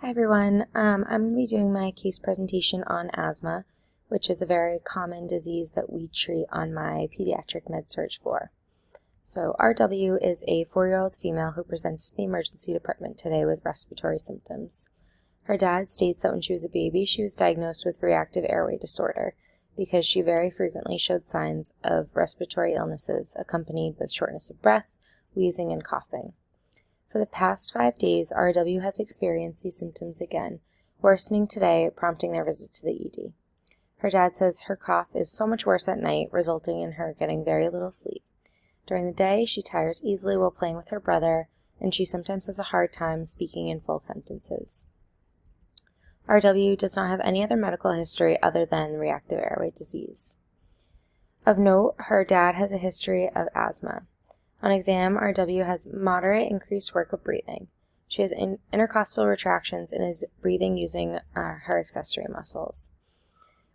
Hi everyone, I'm going to be doing my case presentation on asthma, which is a very common disease that we treat on my pediatric med-surg floor. So RW is a 4-year-old female who presents to the emergency department today with respiratory symptoms. Her dad states that when she was a baby, she was diagnosed with reactive airway disorder because she very frequently showed signs of respiratory illnesses accompanied with shortness of breath, wheezing, and coughing. For the past 5 days, RW has experienced these symptoms again, worsening today, prompting their visit to the ED. Her dad says her cough is so much worse at night, resulting in her getting very little sleep. During the day, she tires easily while playing with her brother, and she sometimes has a hard time speaking in full sentences. RW does not have any other medical history other than reactive airway disease. Of note, her dad has a history of asthma. On exam, RW has moderate increased work of breathing. She has intercostal retractions and is breathing using her accessory muscles.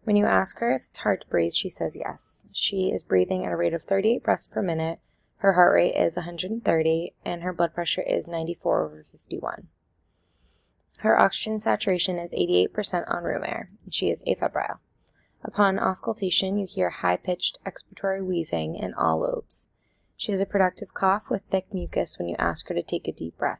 When you ask her if it's hard to breathe, she says yes. She is breathing at a rate of 38 breaths per minute, her heart rate is 130, and her blood pressure is 94/51. Her oxygen saturation is 88% on room air, and she is afebrile. Upon auscultation, you hear high-pitched expiratory wheezing in all lobes. She has a productive cough with thick mucus when you ask her to take a deep breath.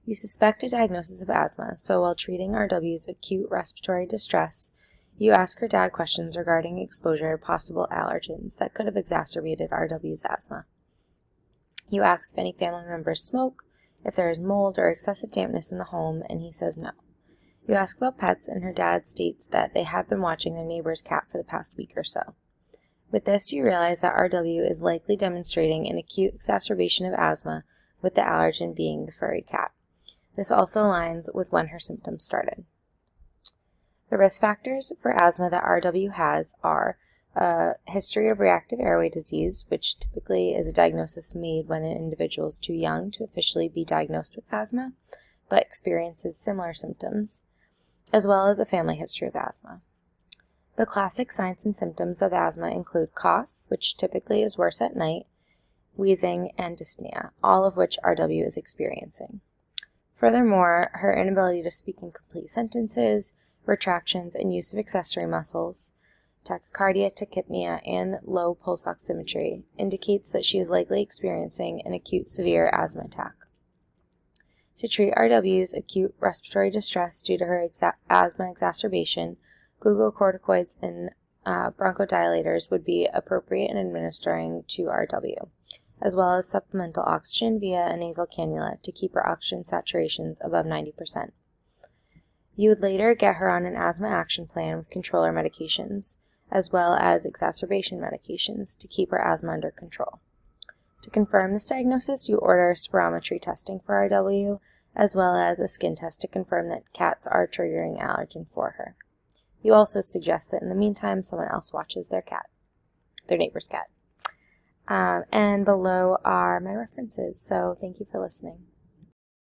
You suspect a diagnosis of asthma, so while treating RW's acute respiratory distress, you ask her dad questions regarding exposure to possible allergens that could have exacerbated RW's asthma. You ask if any family members smoke, if there is mold or excessive dampness in the home, and he says no. You ask about pets, and her dad states that they have been watching their neighbor's cat for the past week or so. With this, you realize that RW is likely demonstrating an acute exacerbation of asthma, with the allergen being the furry cat. This also aligns with when her symptoms started. The risk factors for asthma that RW has are a history of reactive airway disease, which typically is a diagnosis made when an individual is too young to officially be diagnosed with asthma, but experiences similar symptoms, as well as a family history of asthma. The classic signs and symptoms of asthma include cough, which typically is worse at night, wheezing, and dyspnea, all of which RW is experiencing. Furthermore, her inability to speak in complete sentences, retractions, and use of accessory muscles, tachycardia, tachypnea, and low pulse oximetry indicates that she is likely experiencing an acute severe asthma attack. To treat RW's acute respiratory distress due to her asthma exacerbation, glucocorticoids and bronchodilators would be appropriate in administering to RW, as well as supplemental oxygen via a nasal cannula to keep her oxygen saturations above 90%. You would later get her on an asthma action plan with controller medications, as well as exacerbation medications to keep her asthma under control. To confirm this diagnosis, you order spirometry testing for RW, as well as a skin test to confirm that cats are triggering allergen for her. You also suggest that in the meantime, someone else watches their neighbor's cat. And below are my references, so thank you for listening.